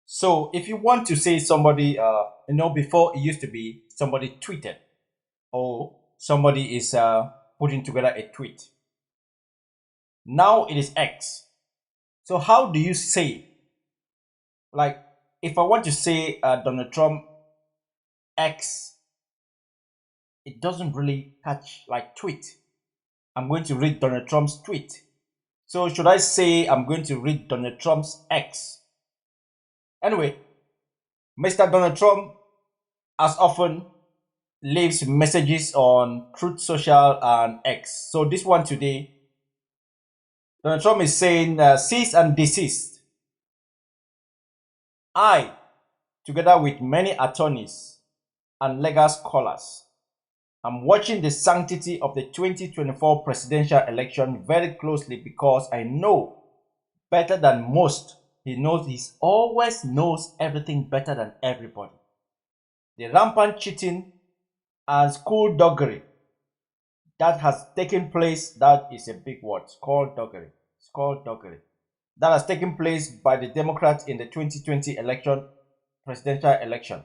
So if you want to say somebody, before it used to be somebody tweeted or somebody is putting together a tweet. Now it is X. So how do you say, like, if I want to say Donald Trump X, it doesn't really catch like tweet. I'm going to read Donald Trump's tweet. So should I say I'm going to read Donald Trump's X? Anyway, Mr. Donald Trump, as often, leaves messages on Truth Social and X. So this one today, Donald Trump is saying, cease and desist. I, together with many attorneys and legal scholars, am watching the sanctity of the 2024 presidential election very closely because I know better than most. He always knows everything better than everybody. The rampant cheating and skullduggery that has taken place, that is a big word, skullduggery, that has taken place by the Democrats in the 2020 presidential election.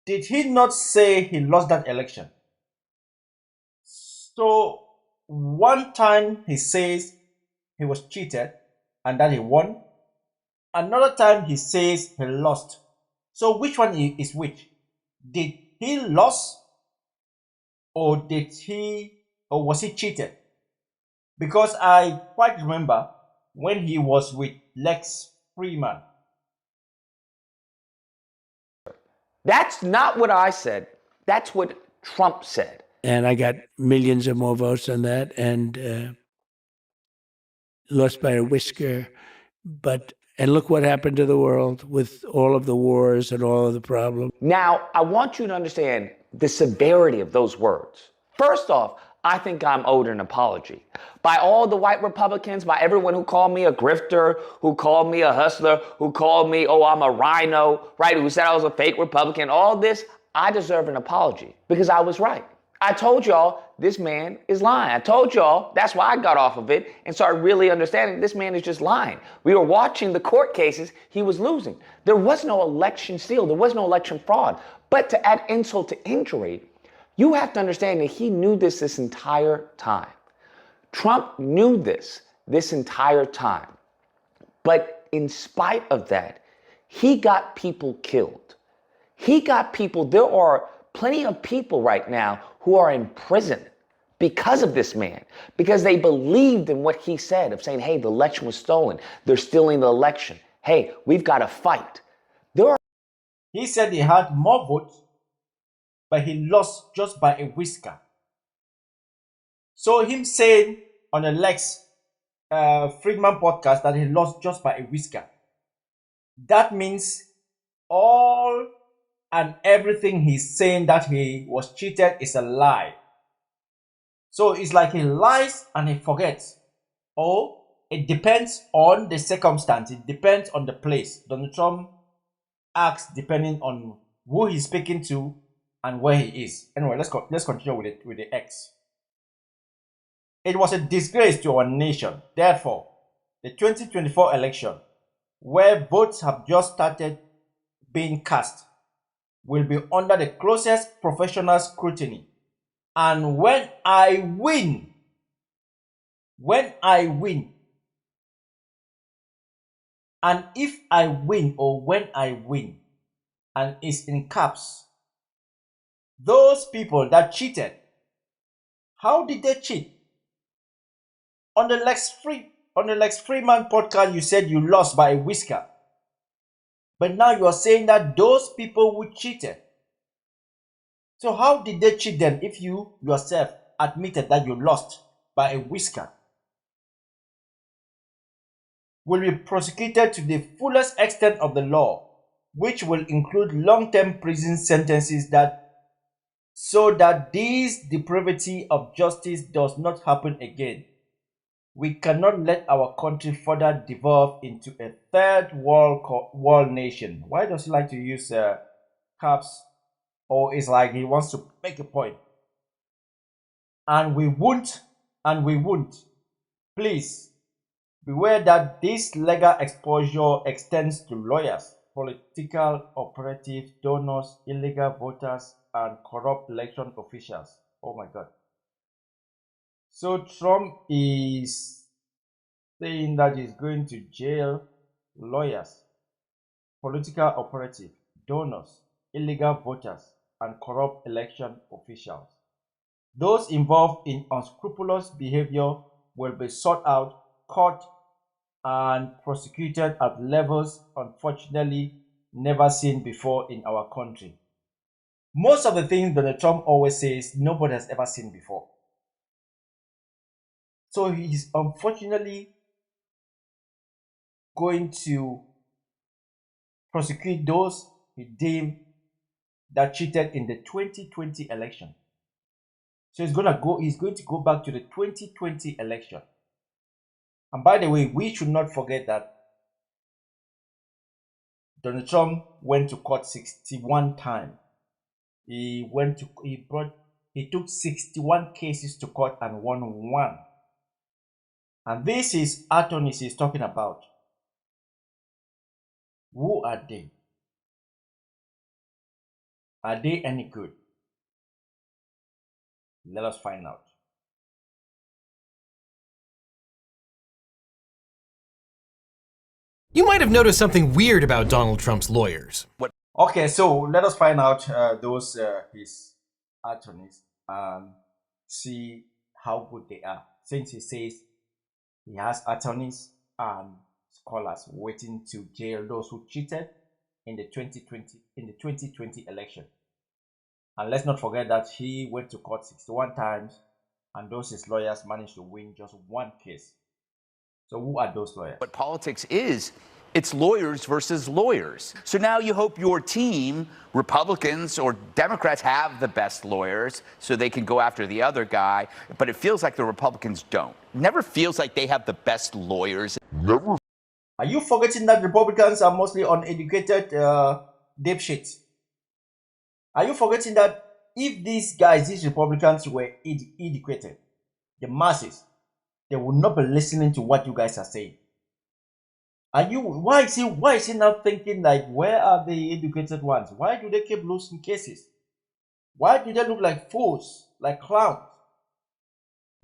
Did he not say he lost that election? So one time he says he was cheated and that he won. Another time he says he lost. So which one is which? Did he lose or was he cheated? Because I quite remember when he was with Lex Freeman. That's not what I said. That's what Trump said. And I got millions of more votes on that and lost by a whisker. And look what happened to the world with all of the wars and all of the problems. Now, I want you to understand the severity of those words. First off, I think I'm owed an apology. By all the white Republicans, by everyone who called me a grifter, who called me a hustler, who called me, oh, I'm a rhino, right? Who said I was a fake Republican, all this, I deserve an apology because I was right. I told y'all this man is lying. I told y'all that's why I got off of it and started really understanding this man is just lying. We were watching the court cases. He was losing. There was no election steal. There was no election fraud. But to add insult to injury, you have to understand that he knew this entire time. Trump knew this entire time. But in spite of that, he got people killed. There are plenty of people right now who are in prison because of this man, because they believed in what he said of saying, hey, the election was stolen. They're stealing the election. Hey, we've got to fight. He said he had more votes, but he lost just by a whisker. So him saying on the Lex Friedman podcast that he lost just by a whisker, that means all and everything he's saying that he was cheated is a lie. So it's like he lies and he forgets. Or it depends on the circumstance. It depends on the place. Donald Trump acts depending on who he's speaking to and where he is. Anyway, let's continue with the X. It was a disgrace to our nation. Therefore, the 2024 election, where votes have just started being cast, will be under the closest professional scrutiny. And when I win, and if I win or when I win, and it's in caps, those people that cheated, how did they cheat? On the Lex Freeman podcast, you said you lost by a whisker. But now you are saying that those people who cheated. So how did they cheat them if you yourself admitted that you lost by a whisker? Will be prosecuted to the fullest extent of the law, which will include long-term prison sentences so that this depravity of justice does not happen again. We cannot let our country further devolve into a third world nation. Why does he like to use caps? Or it's like he wants to make a point. And we won't. Please, Beware that this legal exposure extends to lawyers, political operatives, donors, illegal voters, and corrupt election officials. Oh my God. So Trump is saying that he's going to jail lawyers, political operatives, donors, illegal voters, and corrupt election officials. Those involved in unscrupulous behavior will be sought out, caught, and prosecuted at levels unfortunately never seen before in our country. Most of the things Donald Trump always says, nobody has ever seen before. So he's unfortunately going to prosecute those he deemed that cheated in the 2020 election. So he's going to go back to the 2020 election. And by the way, we should not forget that Donald Trump went to court 61 times. He took 61 cases to court and won one. And this is attorneys he's talking about. Who are they? Are they any good? Let us find out. You might have noticed something weird about Donald Trump's lawyers. Okay, so let us find out those his attorneys and see how good they are. Since he says he has attorneys and scholars waiting to jail those who cheated in the 2020 election. And let's not forget that he went to court 61 times and those his lawyers managed to win just one case. So who are those lawyers? What politics is, it's lawyers versus lawyers. So now you hope your team, Republicans or Democrats, have the best lawyers so they can go after the other guy. But it feels like the Republicans don't. It never feels like they have the best lawyers. Never. Are you forgetting that Republicans are mostly uneducated dipshits? Are you forgetting that if these Republicans were educated, the masses, they would not be listening to what you guys are saying? Why is he now thinking like, where are the educated ones? Why do they keep losing cases? Why do they look like fools, like clowns?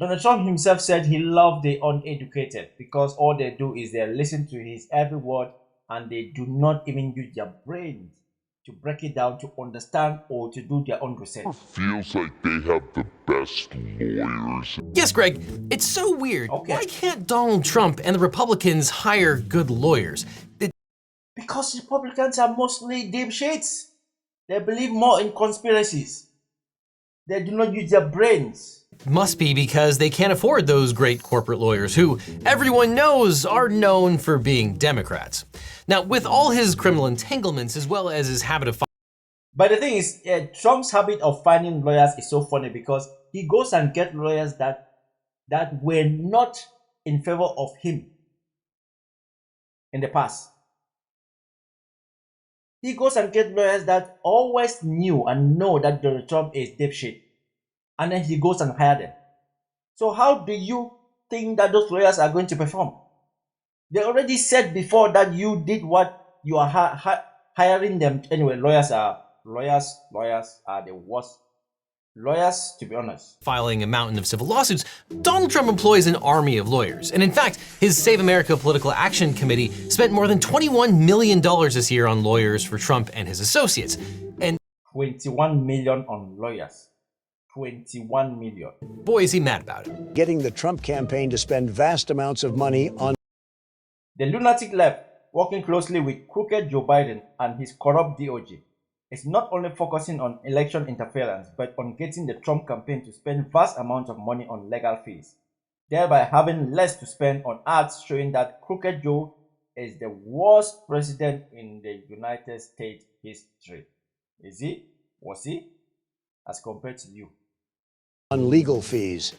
Donald Trump himself said he loved the uneducated because all they do is they listen to his every word and they do not even use their brains to break it down, to understand, or to do their own research. It feels like they have the best lawyers. Yes, Greg, it's so weird. Okay. Why can't Donald Trump and the Republicans hire good lawyers? Because Republicans are mostly dipshits. They believe more in conspiracies. They do not use their brains. Must be because they can't afford those great corporate lawyers who everyone knows are known for being Democrats. Now, with all his criminal entanglements as well as his habit of But the thing is, Trump's habit of finding lawyers is so funny because he goes and gets lawyers that were not in favor of him in the past. He goes and gets lawyers that always knew and know that Donald Trump is dipshit. And then he goes and hires them. So how do you think that those lawyers are going to perform? They already said before that you did what you are hiring them. Anyway, lawyers are the worst. Lawyers, to be honest. filing a mountain of civil lawsuits, Donald Trump employs an army of lawyers. And in fact, his Save America Political Action Committee spent more than $21 million this year on lawyers for Trump and his associates. And 21 million on lawyers. 21 million. boy, is he mad about it. Getting the Trump campaign to spend vast amounts of money on The lunatic left, working closely with crooked Joe Biden and his corrupt DOJ, is not only focusing on election interference, but on getting the Trump campaign to spend vast amounts of money on legal fees, thereby having less to spend on ads showing that crooked Joe is the worst president in the United States history. Is he? Was he? As compared to you. legal fees,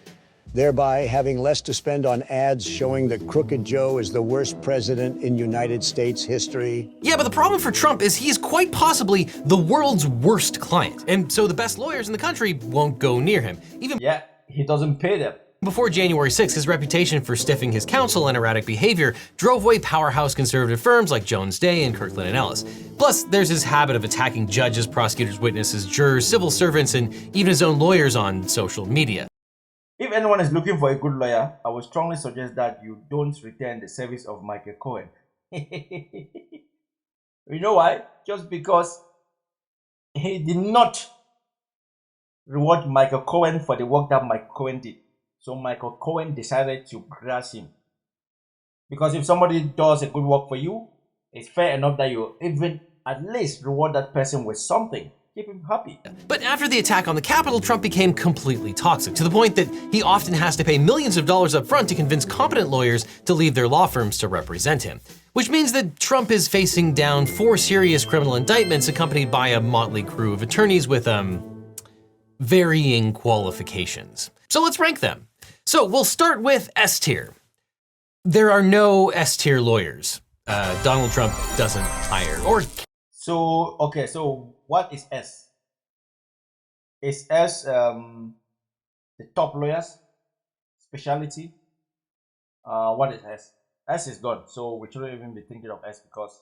thereby having less to spend on ads showing that Crooked Joe is the worst president in United States history. Yeah, but the problem for Trump is he's quite possibly the world's worst client. And so the best lawyers in the country won't go near him. Yeah, he doesn't pay them. Before January 6, his reputation for stiffing his counsel and erratic behavior drove away powerhouse conservative firms like Jones Day and Kirkland and Ellis. Plus, there's his habit of attacking judges, prosecutors, witnesses, jurors, civil servants, and even his own lawyers on social media. If anyone is looking for a good lawyer, I would strongly suggest that you don't return the service of Michael Cohen. You know why? Just because he did not reward Michael Cohen for the work that Michael Cohen did. So Michael Cohen decided to grass him. Because if somebody does a good work for you, it's fair enough that you even at least reward that person with something. Keep him happy. But after the attack on the Capitol, Trump became completely toxic, to the point that he often has to pay millions of dollars up front to convince competent lawyers to leave their law firms to represent him. Which means that Trump is facing down 4 serious criminal indictments accompanied by a motley crew of attorneys with, varying qualifications. So let's rank them. So we'll start with S tier. There are no S tier lawyers. Donald Trump doesn't hire or. So, okay, so what is S? Is S the top lawyers? Specialty? What is S? S is gone, so we shouldn't even be thinking of S because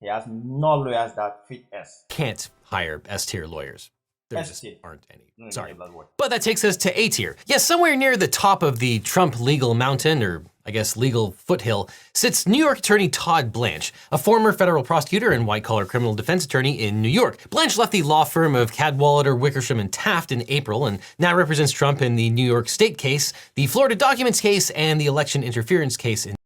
he has no lawyers that fit S. Can't hire S tier lawyers. There just S-tier. aren't any. No, Sorry. that word. But that takes us to A tier. Yes, somewhere near the top of the Trump legal mountain, or I guess legal foothill, sits New York attorney Todd Blanche, a former federal prosecutor and white-collar criminal defense attorney in New York. Blanche left the law firm of Cadwalader, Wickersham, and Taft in April and now represents Trump in the New York State case, the Florida documents case, and the election interference case in.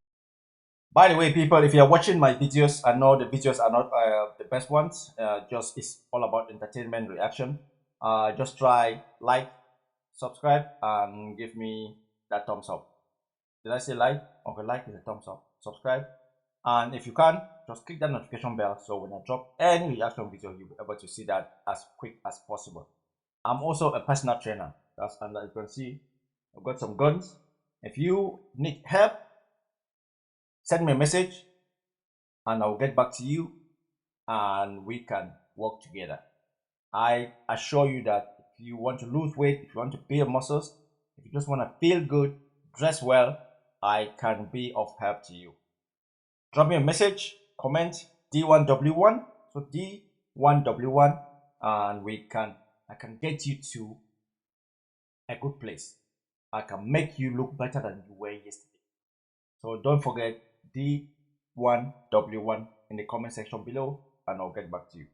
By the way, people, if you're watching my videos, I know the videos are not the best ones. Just it's all about entertainment reaction. Just try like, subscribe, and give me that thumbs up. Did I say like? Okay, like is a thumbs up. Subscribe, and if you can, just click that notification bell so when I drop any reaction video, you'll be able to see that as quick as possible. I'm also a personal trainer. That's, and as you can see, I've got some guns. If you need help, send me a message and I'll get back to you and we can work together. I assure you that if you want to lose weight, if you want to build muscles, if you just want to feel good, dress well, I can be of help to you. Drop me a message, comment D1W1, so D1W1, and I can get you to a good place. I can make you look better than you were yesterday. So don't forget D1W1 in the comment section below and I'll get back to you.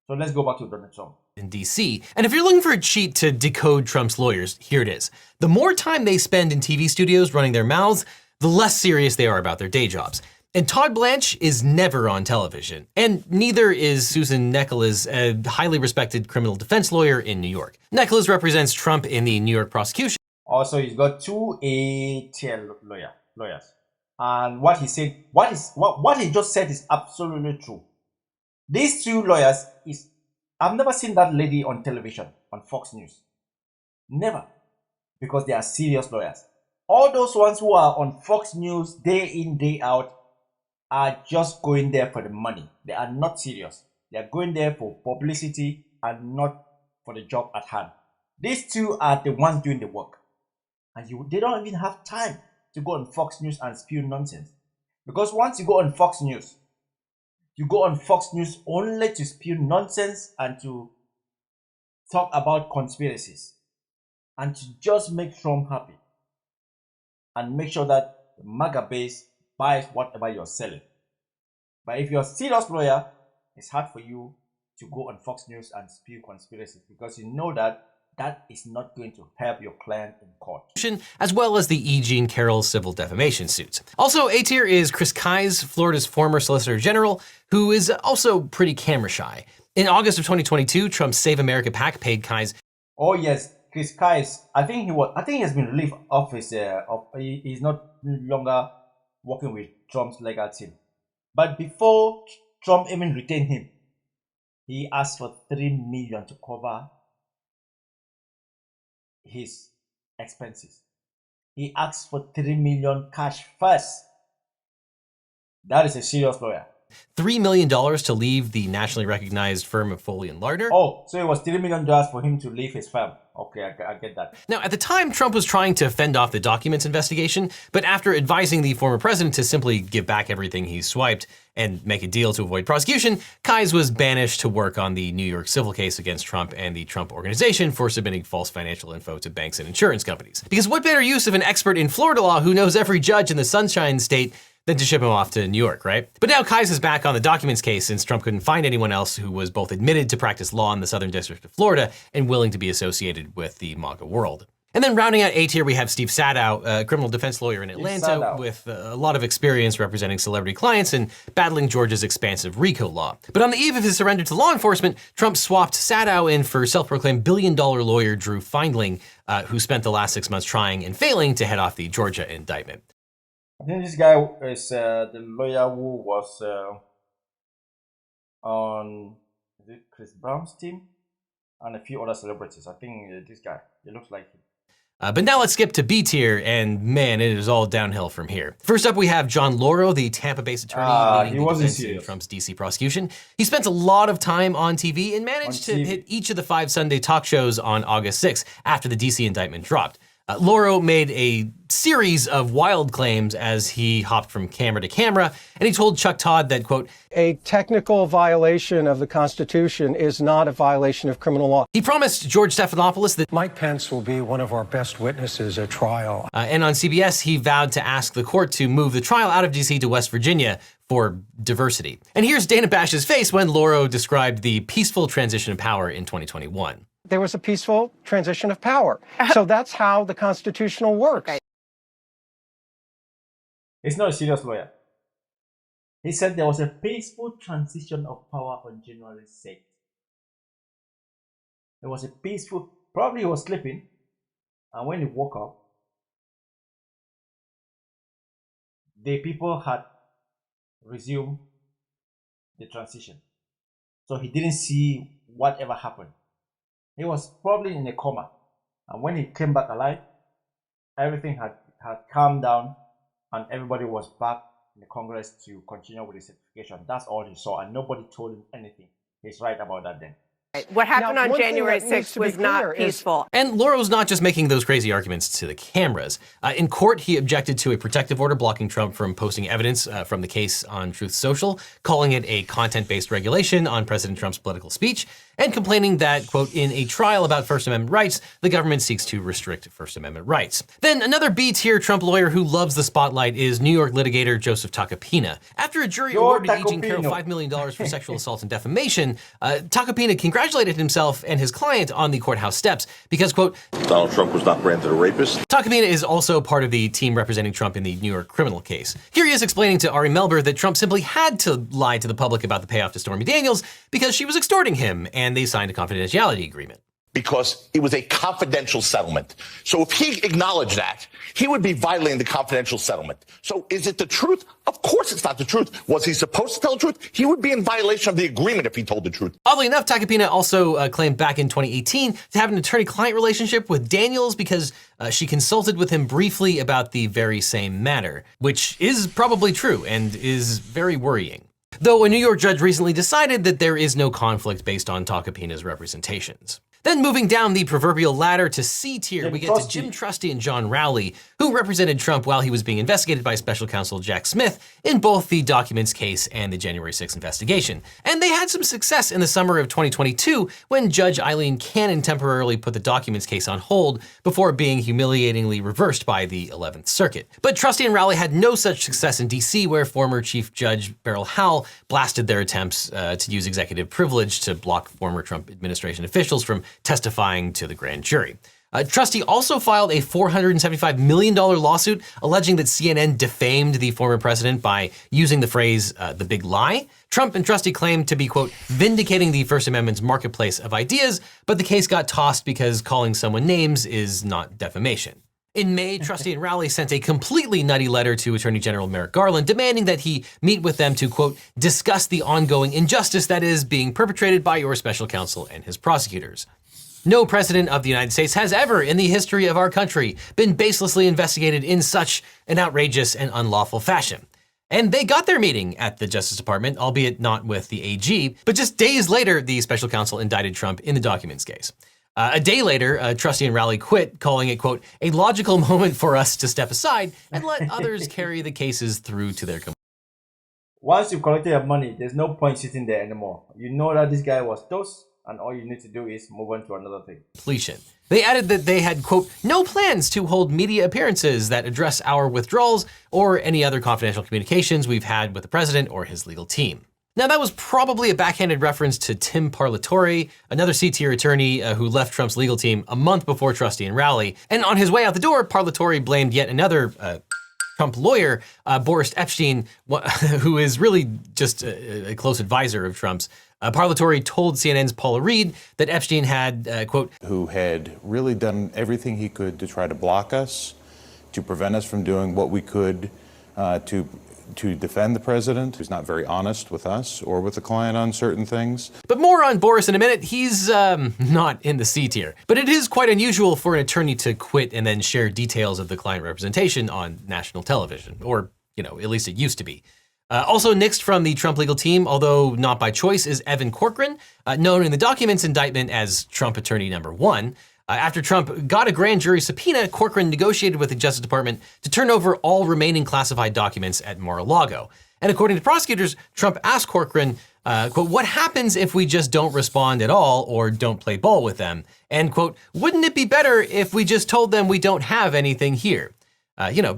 So let's go back to Donald Trump. In DC. And if you're looking for a cheat to decode Trump's lawyers, here it is. The more time they spend in TV studios running their mouths, the less serious they are about their day jobs. And Todd Blanche is never on television, and neither is Susan Necheles, a highly respected criminal defense lawyer in New York. Necheles represents Trump in the New York prosecution. Also, he's got 2 A-tier lawyers. And what he said, what he just said is absolutely true. These 2 lawyers I've never seen that lady on television, on Fox News. Never. Because they are serious lawyers. All those ones who are on Fox News day in, day out are just going there for the money. They are not serious. They are going there for publicity and not for the job at hand. These 2 are the ones doing the work. And they don't even have time to go on Fox News and spew nonsense. Because once you go on Fox News, you go on Fox News only to spew nonsense and to talk about conspiracies and to just make Trump happy and make sure that the MAGA base buys whatever you're selling. But if you're a serious lawyer, it's hard for you to go on Fox News and spew conspiracies because you know that that is not going to help your client in court. As well as the E. Jean Carroll civil defamation suits. Also, A tier is Chris Kise, Florida's former Solicitor General, who is also pretty camera shy. In August of 2022, Trump's Save America PAC paid Kise. Oh yes, Chris Kise. I think he has been relieved of his. He's not longer working with Trump's legal team. But before Trump even retained him, he asked for $3 million to cover his expenses. He asked for $3 million cash first. That is a serious lawyer. $3 million to leave the nationally recognized firm of Foley and Lardner. Oh, so it was $3 million for him to leave his firm. Okay, I get that. Now, at the time, Trump was trying to fend off the documents investigation, but after advising the former president to simply give back everything he swiped and make a deal to avoid prosecution, Kise was banished to work on the New York civil case against Trump and the Trump Organization for submitting false financial info to banks and insurance companies. Because what better use of an expert in Florida law who knows every judge in the Sunshine State than to ship him off to New York, right? But now Kise is back on the documents case since Trump couldn't find anyone else who was both admitted to practice law in the Southern District of Florida and willing to be associated with the MAGA world. And then rounding out A tier, we have Steve Sadow, a criminal defense lawyer in Atlanta with a lot of experience representing celebrity clients and battling Georgia's expansive RICO law. But on the eve of his surrender to law enforcement, Trump swapped Sadow in for self-proclaimed billion-dollar lawyer Drew Findling, who spent the last 6 months trying and failing to head off the Georgia indictment. I think this guy is the lawyer who was on Chris Brown's team and a few other celebrities. I think this guy, he looks like him. But now let's skip to B tier, and man, it is all downhill from here. First up, we have John Lauro, the Tampa-based attorney leading the defense in Trump's DC prosecution. He spent a lot of time on TV and managed to hit each of the 5 Sunday talk shows on August 6th after the DC indictment dropped. Lauro made a series of wild claims as he hopped from camera to camera, and he told Chuck Todd that, quote, "A technical violation of the Constitution is not a violation of criminal law." He promised George Stephanopoulos that Mike Pence will be one of our best witnesses at trial. And on CBS, he vowed to ask the court to move the trial out of DC to West Virginia for diversity. And here's Dana Bash's face when Lauro described the peaceful transition of power in 2021. There was a peaceful transition of power. So that's how the constitutional works. He's not a serious lawyer. He said there was a peaceful transition of power on January 6th. There was a peaceful, probably he was sleeping, and when he woke up, the people had resumed the transition. So he didn't see whatever happened. He was probably in a coma. And when he came back alive, everything had calmed down and everybody was back in the Congress to continue with the certification. That's all he saw, and nobody told him anything. He's right about that then. What happened on January 6th was not peaceful. And Lauro's not just making those crazy arguments to the cameras. In court, he objected to a protective order blocking Trump from posting evidence from the case on Truth Social, calling it a content-based regulation on President Trump's political speech, and complaining that, quote, in a trial about First Amendment rights, the government seeks to restrict First Amendment rights. Then another B-tier Trump lawyer who loves the spotlight is New York litigator Joseph Tacopina. After a jury awarded E. Jean Carroll $5 million for sexual assault and defamation, Tacopina congratulated himself and his client on the courthouse steps because, quote, Donald Trump was not branded a rapist. Tacopina is also part of the team representing Trump in the New York criminal case. Here he is explaining to Ari Melber that Trump simply had to lie to the public about the payoff to Stormy Daniels because she was extorting him, and they signed a confidentiality agreement. Because it was a confidential settlement. So if he acknowledged that, he would be violating the confidential settlement. So is it the truth? Of course it's not the truth. Was he supposed to tell the truth? He would be in violation of the agreement if he told the truth. Oddly enough, Tacopina also claimed back in 2018 to have an attorney-client relationship with Daniels because she consulted with him briefly about the very same matter, which is probably true and is very worrying. Though a New York judge recently decided that there is no conflict based on Tacopina's representations. Then moving down the proverbial ladder to C tier, we get to Jim Trusty and John Rowley, who represented Trump while he was being investigated by special counsel Jack Smith in both the documents case and the January 6th investigation. And they had some success in the summer of 2022 when Judge Eileen Cannon temporarily put the documents case on hold before being humiliatingly reversed by the 11th Circuit. But Trusty and Rowley had no such success in DC, where former Chief Judge Beryl Howell blasted their attempts to use executive privilege to block former Trump administration officials from testifying to the grand jury. Trusty also filed a $475 million lawsuit alleging that CNN defamed the former president by using the phrase, the big lie. Trump and Trusty claimed to be, quote, vindicating the First Amendment's marketplace of ideas, but the case got tossed because calling someone names is not defamation. In May, Trusty and Rowley sent a completely nutty letter to Attorney General Merrick Garland demanding that he meet with them to, quote, discuss the ongoing injustice that is being perpetrated by your special counsel and his prosecutors. No president of the United States has ever in the history of our country been baselessly investigated in such an outrageous and unlawful fashion. And they got their meeting at the Justice Department, albeit not with the AG. But just days later, the special counsel indicted Trump in the documents case. A day later, Trusty and Rowley quit, calling it, quote, a logical moment for us to step aside and let others carry the cases through to their completion. Once you've collected your money, there's no point sitting there anymore. You know that this guy was toast, and all you need to do is move on to another thing. They added that they had, quote, no plans to hold media appearances that address our withdrawals or any other confidential communications we've had with the president or his legal team. Now, that was probably a backhanded reference to Tim Parlatore, another C-tier attorney who left Trump's legal team a month before Trusty and Rowley. And on his way out the door, Parlatore blamed yet another Trump lawyer, Boris Epshteyn, who is really just a close advisor of Trump's. Parlatore told CNN's Paula Reed that Epshteyn had, quote, who had really done everything he could to try to block us, to prevent us from doing what we could to defend the president, who's not very honest with us or with the client on certain things. But more on Boris in a minute. He's not in the C tier. But it is quite unusual for an attorney to quit and then share details of the client representation on national television, or, at least it used to be. Also nixed from the Trump legal team, although not by choice, is Evan Corcoran, known in the documents indictment as Trump attorney number 1. After Trump got a grand jury subpoena, Corcoran negotiated with the Justice Department to turn over all remaining classified documents at Mar-a-Lago. And according to prosecutors, Trump asked Corcoran, quote, what happens if we just don't respond at all or don't play ball with them? And quote, wouldn't it be better if we just told them we don't have anything here?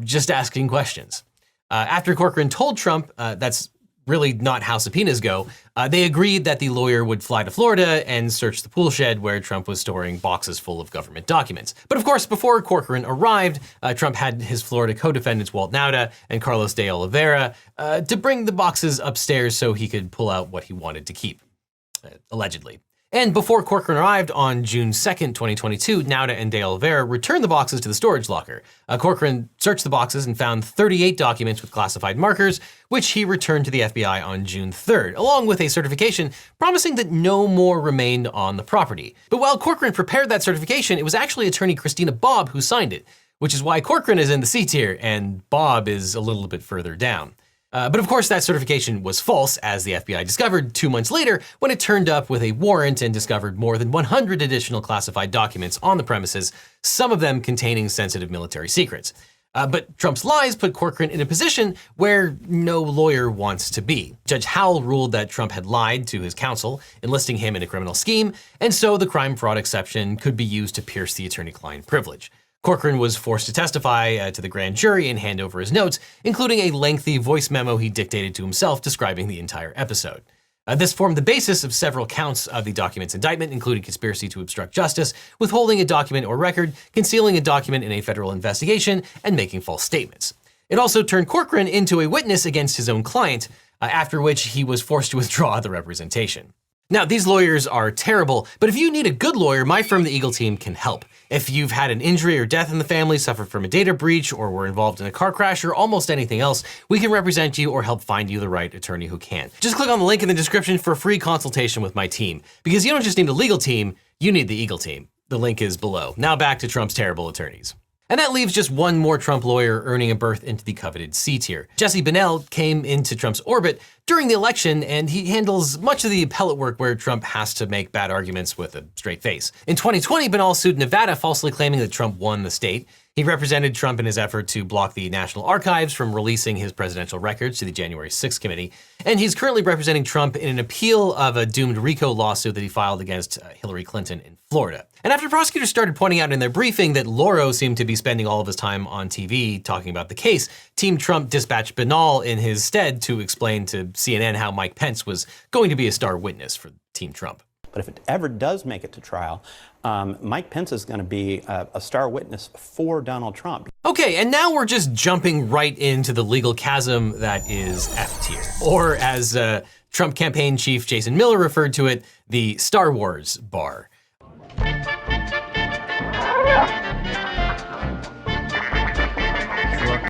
Just asking questions. After Corcoran told Trump that's really not how subpoenas go, they agreed that the lawyer would fly to Florida and search the pool shed where Trump was storing boxes full of government documents. But of course, before Corcoran arrived, Trump had his Florida co-defendants Walt Nauta and Carlos de Oliveira to bring the boxes upstairs so he could pull out what he wanted to keep, allegedly. And before Corcoran arrived on June 2nd, 2022, Nauta and de Oliveira returned the boxes to the storage locker. Corcoran searched the boxes and found 38 documents with classified markers, which he returned to the FBI on June 3rd, along with a certification promising that no more remained on the property. But while Corcoran prepared that certification, it was actually attorney Christina Bobb who signed it, which is why Corcoran is in the C tier and Bobb is a little bit further down. But of course that certification was false, as the FBI discovered 2 months later when it turned up with a warrant and discovered more than 100 additional classified documents on the premises, some of them containing sensitive military secrets. But Trump's lies put Corcoran in a position where no lawyer wants to be. Judge Howell ruled that Trump had lied to his counsel, enlisting him in a criminal scheme, and so the crime fraud exception could be used to pierce the attorney-client privilege. Corcoran was forced to testify to the grand jury and hand over his notes, including a lengthy voice memo he dictated to himself describing the entire episode. This formed the basis of several counts of the document's indictment, including conspiracy to obstruct justice, withholding a document or record, concealing a document in a federal investigation, and making false statements. It also turned Corcoran into a witness against his own client, after which he was forced to withdraw the representation. Now, these lawyers are terrible, but if you need a good lawyer, my firm, the Eagle Team, can help. If you've had an injury or death in the family, suffered from a data breach, or were involved in a car crash, or almost anything else, we can represent you or help find you the right attorney who can. Just click on the link in the description for a free consultation with my team. Because you don't just need a legal team, you need the Eagle Team. The link is below. Now back to Trump's terrible attorneys. And that leaves just one more Trump lawyer earning a berth into the coveted C tier. Jesse Bennell came into Trump's orbit during the election, and he handles much of the appellate work where Trump has to make bad arguments with a straight face. In 2020, Bennell sued Nevada, falsely claiming that Trump won the state. He represented Trump in his effort to block the National Archives from releasing his presidential records to the January 6th committee. And he's currently representing Trump in an appeal of a doomed RICO lawsuit that he filed against Hillary Clinton in Florida. And after prosecutors started pointing out in their briefing that Lauro seemed to be spending all of his time on TV talking about the case, Team Trump dispatched Bennell in his stead to explain to CNN how Mike Pence was going to be a star witness for Team Trump. But if it ever does make it to trial, Mike Pence is going to be a star witness for Donald Trump. Okay, and now we're just jumping right into the legal chasm that is F tier. Or as Trump campaign chief Jason Miller referred to it, the Star Wars bar.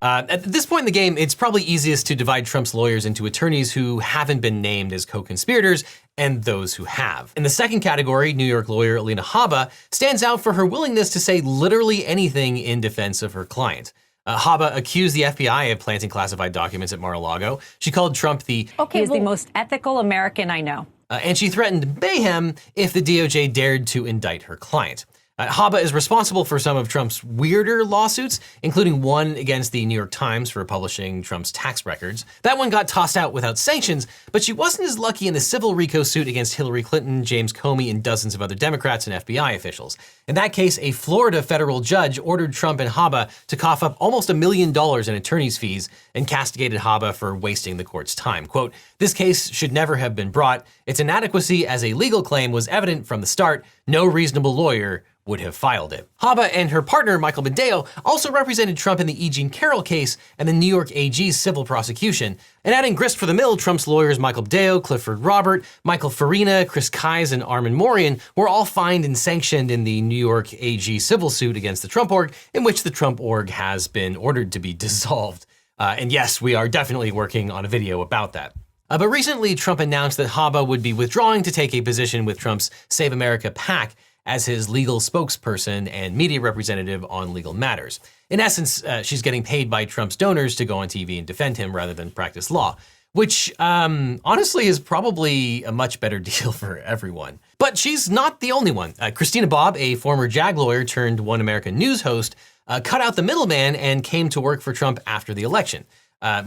At this point in the game, it's probably easiest to divide Trump's lawyers into attorneys who haven't been named as co-conspirators and those who have. In the second category, New York lawyer Alina Habba stands out for her willingness to say literally anything in defense of her client. Haba accused the FBI of planting classified documents at Mar-a-Lago. She called Trump the the most ethical American I know. And she threatened mayhem if the DOJ dared to indict her client. Haba is responsible for some of Trump's weirder lawsuits, including one against the New York Times for publishing Trump's tax records. That one got tossed out without sanctions, but she wasn't as lucky in the civil RICO suit against Hillary Clinton, James Comey, and dozens of other Democrats and FBI officials. In that case, a Florida federal judge ordered Trump and Haba to cough up almost $1 million in attorney's fees and castigated Haba for wasting the court's time. Quote, "This case should never have been brought. Its inadequacy as a legal claim was evident from the start. No reasonable lawyer would have filed it." Haba and her partner, Michael Medeo, also represented Trump in the E. Jean Carroll case and the New York AG's civil prosecution. And adding grist for the mill, Trump's lawyers Michael Medeo, Clifford Robert, Michael Farina, Chris Kise, and Armin Morian were all fined and sanctioned in the New York AG civil suit against the Trump org, in which the Trump org has been ordered to be dissolved. And yes, we are definitely working on a video about that. But recently, Trump announced that Haba would be withdrawing to take a position with Trump's Save America PAC as his legal spokesperson and media representative on legal matters. In essence, she's getting paid by Trump's donors to go on TV and defend him rather than practice law, which honestly is probably a much better deal for everyone. But she's not the only one. Christina Bobb, a former JAG lawyer turned One American News host, cut out the middleman and came to work for Trump after the election.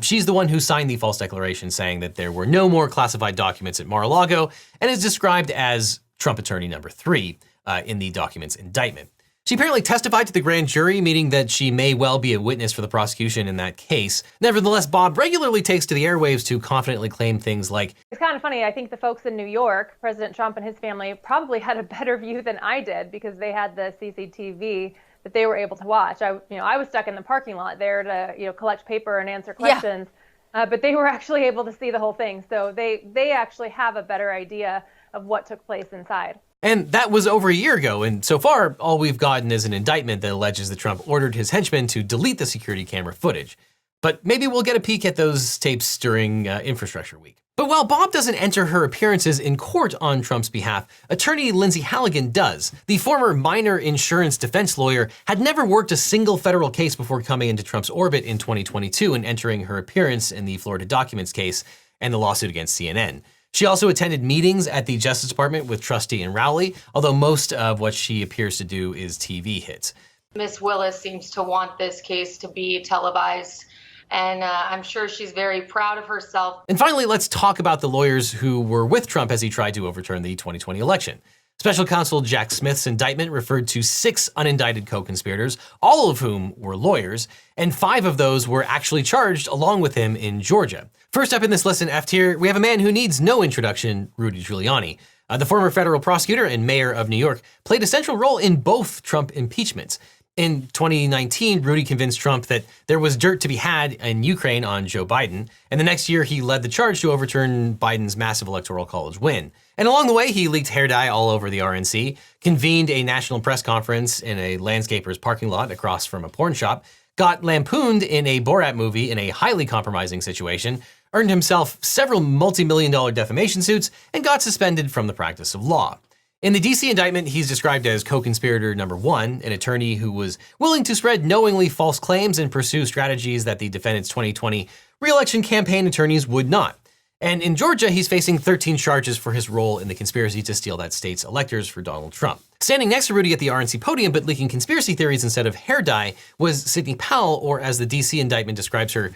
She's the one who signed the false declaration saying that there were no more classified documents at Mar-a-Lago and is described as Trump attorney number 3 in the document's indictment. She apparently testified to the grand jury, meaning that she may well be a witness for the prosecution in that case. Nevertheless, Bob regularly takes to the airwaves to confidently claim things like, "It's kind of funny. I think the folks in New York, President Trump and his family, probably had a better view than I did because they had the CCTV that they were able to watch. I was stuck in the parking lot there to, collect paper and answer questions, but they were actually able to see the whole thing. So they actually have a better idea of what took place inside." And that was over a year ago, and so far, all we've gotten is an indictment that alleges that Trump ordered his henchmen to delete the security camera footage. But maybe we'll get a peek at those tapes during Infrastructure Week. But while Bob doesn't enter her appearances in court on Trump's behalf, attorney Lindsay Halligan does. The former minor insurance defense lawyer had never worked a single federal case before coming into Trump's orbit in 2022 and entering her appearance in the Florida documents case and the lawsuit against CNN. She also attended meetings at the Justice Department with Trustee and Rowley, although most of what she appears to do is TV hits. Ms. Willis seems to want this case to be televised, and I'm sure she's very proud of herself. And finally, let's talk about the lawyers who were with Trump as he tried to overturn the 2020 election. Special counsel Jack Smith's indictment referred to 6 unindicted co-conspirators, all of whom were lawyers, and 5 of those were actually charged along with him in Georgia. First up in this list in F tier, we have a man who needs no introduction, Rudy Giuliani. The former federal prosecutor and mayor of New York played a central role in both Trump impeachments. In 2019, Rudy convinced Trump that there was dirt to be had in Ukraine on Joe Biden, and the next year he led the charge to overturn Biden's massive electoral college win. And along the way, he leaked hair dye all over the RNC, convened a national press conference in a landscaper's parking lot across from a porn shop, got lampooned in a Borat movie in a highly compromising situation, earned himself several multi-million-dollar defamation suits, and got suspended from the practice of law. In the DC indictment, he's described as co-conspirator number 1, an attorney who was willing to spread knowingly false claims and pursue strategies that the defendant's 2020 re-election campaign attorneys would not. And in Georgia, he's facing 13 charges for his role in the conspiracy to steal that state's electors for Donald Trump. Standing next to Rudy at the RNC podium but leaking conspiracy theories instead of hair dye was Sidney Powell, or as the DC indictment describes her,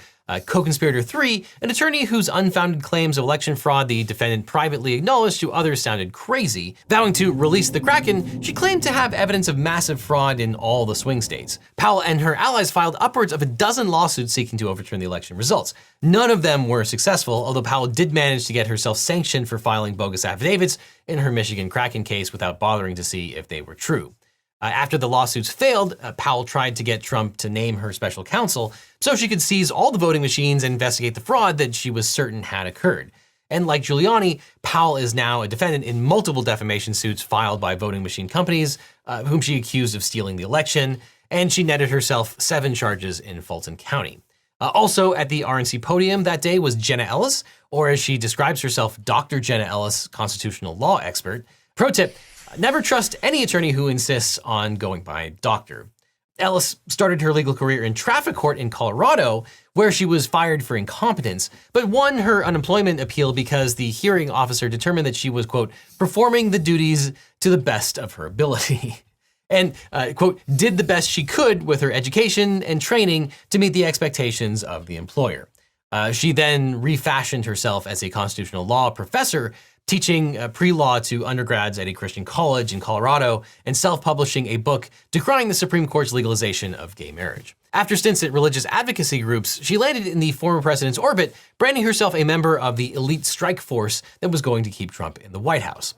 co-conspirator 3, an attorney whose unfounded claims of election fraud the defendant privately acknowledged to others sounded crazy. Vowing to release the Kraken, she claimed to have evidence of massive fraud in all the swing states. Powell and her allies filed upwards of a dozen lawsuits seeking to overturn the election results. None of them were successful, although Powell did manage to get herself sanctioned for filing bogus affidavits in her Michigan Kraken case without bothering to see if they were true. After the lawsuits failed, Powell tried to get Trump to name her special counsel so she could seize all the voting machines and investigate the fraud that she was certain had occurred. And like Giuliani, Powell is now a defendant in multiple defamation suits filed by voting machine companies, whom she accused of stealing the election, and she netted herself 7 charges in Fulton County. Also at the RNC podium that day was Jenna Ellis, or as she describes herself, Dr. Jenna Ellis, constitutional law expert. Pro tip, never trust any attorney who insists on going by doctor. Ellis started her legal career in traffic court in Colorado, where she was fired for incompetence, but won her unemployment appeal because the hearing officer determined that she was, quote, performing the duties to the best of her ability. And, quote, did the best she could with her education and training to meet the expectations of the employer. She then refashioned herself as a constitutional law professor, teaching pre-law to undergrads at a Christian college in Colorado and self-publishing a book decrying the Supreme Court's legalization of gay marriage. After stints at religious advocacy groups, she landed in the former president's orbit, branding herself a member of the elite strike force that was going to keep Trump in the White House.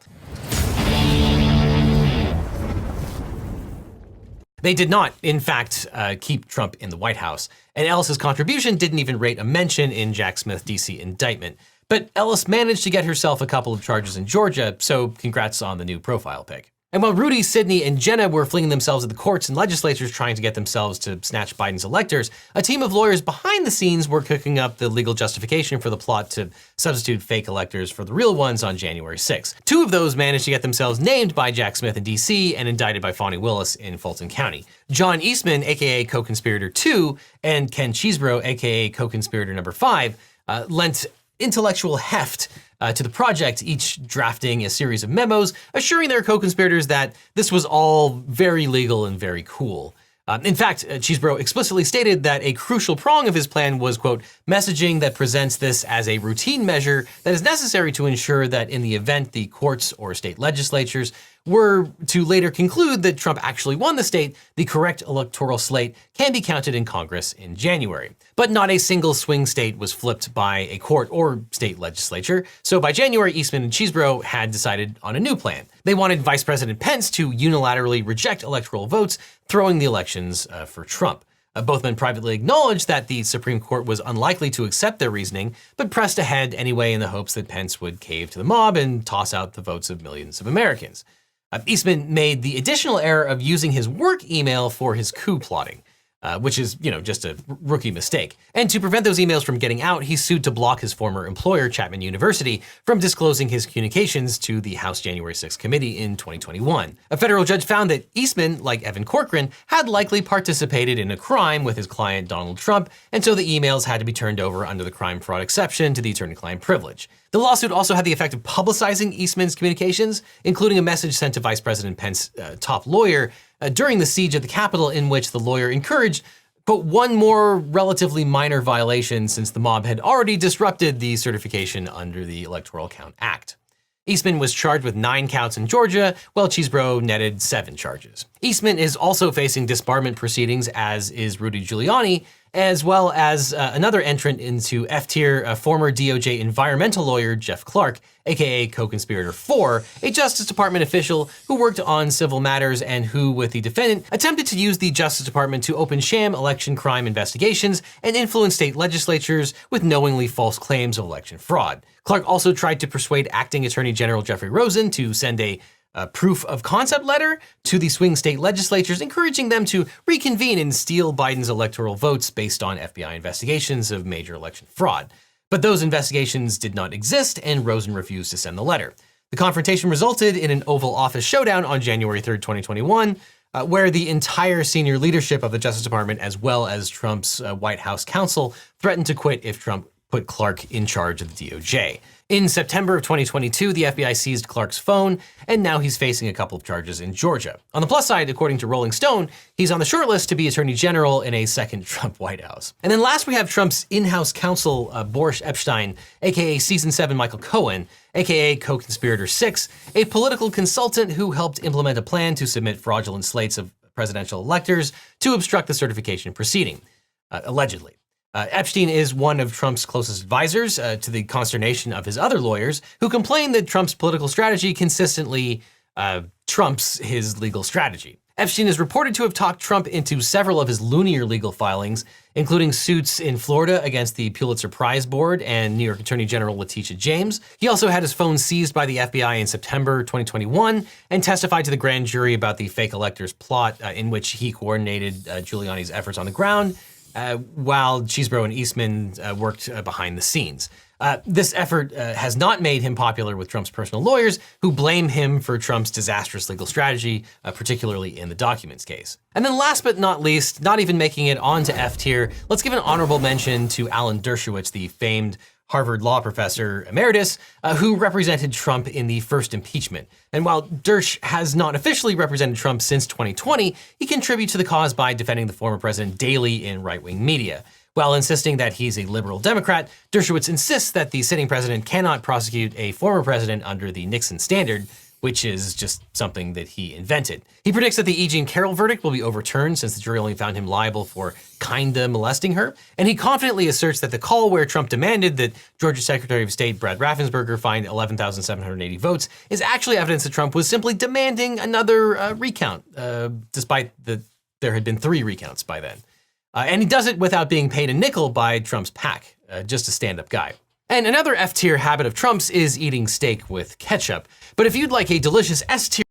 They did not, in fact, keep Trump in the White House, and Ellis's contribution didn't even rate a mention in Jack Smith's DC indictment. But Ellis managed to get herself a couple of charges in Georgia, so congrats on the new profile pic. And while Rudy, Sidney, and Jenna were flinging themselves at the courts and legislatures trying to get themselves to snatch Biden's electors, a team of lawyers behind the scenes were cooking up the legal justification for the plot to substitute fake electors for the real ones on January 6th. Two of those managed to get themselves named by Jack Smith in DC and indicted by Fani Willis in Fulton County. John Eastman, aka co-conspirator 2, and Ken Chesebro, aka co-conspirator number 5, lent intellectual heft to the project, each drafting a series of memos assuring their co-conspirators that this was all very legal and very cool. In fact, Chesebro explicitly stated that a crucial prong of his plan was, quote, messaging that presents this as a routine measure that is necessary to ensure that in the event the courts or state legislatures were to later conclude that Trump actually won the state, the correct electoral slate can be counted in Congress in January. But not a single swing state was flipped by a court or state legislature, so by January, Eastman and Chesebro had decided on a new plan. They wanted Vice President Pence to unilaterally reject electoral votes, throwing the elections for Trump. Both men privately acknowledged that the Supreme Court was unlikely to accept their reasoning, but pressed ahead anyway in the hopes that Pence would cave to the mob and toss out the votes of millions of Americans. Eastman made the additional error of using his work email for his coup plotting, which is, just a rookie mistake. And to prevent those emails from getting out, he sued to block his former employer, Chapman University, from disclosing his communications to the House January 6th committee in 2021. A federal judge found that Eastman, like Evan Corcoran, had likely participated in a crime with his client Donald Trump, and so the emails had to be turned over under the crime fraud exception to the attorney-client privilege. The lawsuit also had the effect of publicizing Eastman's communications, including a message sent to Vice President Pence's top lawyer during the siege at the Capitol, in which the lawyer encouraged, quote, one more relatively minor violation since the mob had already disrupted the certification under the Electoral Count Act. Eastman was charged with 9 counts in Georgia, while Chesebro netted 7 charges. Eastman is also facing disbarment proceedings, as is Rudy Giuliani, as well as another entrant into F-tier, former DOJ environmental lawyer Jeff Clark, aka co-conspirator 4, a Justice Department official who worked on civil matters and who, with the defendant, attempted to use the Justice Department to open sham election crime investigations and influence state legislatures with knowingly false claims of election fraud. Clark also tried to persuade acting Attorney General Jeffrey Rosen to send a proof of concept letter to the swing state legislatures, encouraging them to reconvene and steal Biden's electoral votes based on FBI investigations of major election fraud. But those investigations did not exist, and Rosen refused to send the letter. The confrontation resulted in an Oval Office showdown on January 3rd, 2021, where the entire senior leadership of the Justice Department, as well as Trump's White House counsel, threatened to quit if Trump put Clark in charge of the DOJ. In September of 2022, the FBI seized Clark's phone, and now he's facing a couple of charges in Georgia. On the plus side, according to Rolling Stone, he's on the short list to be Attorney General in a second Trump White House. And then last we have Trump's in-house counsel, Boris Epshteyn, aka Season 7 Michael Cohen, aka co-conspirator 6, a political consultant who helped implement a plan to submit fraudulent slates of presidential electors to obstruct the certification proceeding, allegedly. Epstein is one of Trump's closest advisors, to the consternation of his other lawyers, who complain that Trump's political strategy consistently trumps his legal strategy. Epstein is reported to have talked Trump into several of his loonier legal filings, including suits in Florida against the Pulitzer Prize Board and New York Attorney General Letitia James. He also had his phone seized by the FBI in September 2021 and testified to the grand jury about the fake electors plot, in which he coordinated Giuliani's efforts on the ground, while Chesebro and Eastman worked behind the scenes. This effort has not made him popular with Trump's personal lawyers, who blame him for Trump's disastrous legal strategy, particularly in the documents case. And then last but not least, not even making it onto F tier, let's give an honorable mention to Alan Dershowitz, the famed Harvard law professor emeritus, who represented Trump in the first impeachment. And while Dersh has not officially represented Trump since 2020, he contributes to the cause by defending the former president daily in right-wing media. While insisting that he's a liberal Democrat, Dershowitz insists that the sitting president cannot prosecute a former president under the Nixon standard, which is just something that he invented. He predicts that the E. Jean Carroll verdict will be overturned since the jury only found him liable for kinda molesting her, and he confidently asserts that the call where Trump demanded that Georgia Secretary of State Brad Raffensperger find 11,780 votes is actually evidence that Trump was simply demanding another recount, despite that there had been 3 recounts by then. And he does it without being paid a nickel by Trump's PAC, just a stand-up guy. And another F-tier habit of Trump's is eating steak with ketchup. But if you'd like a delicious S-tier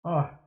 Oh.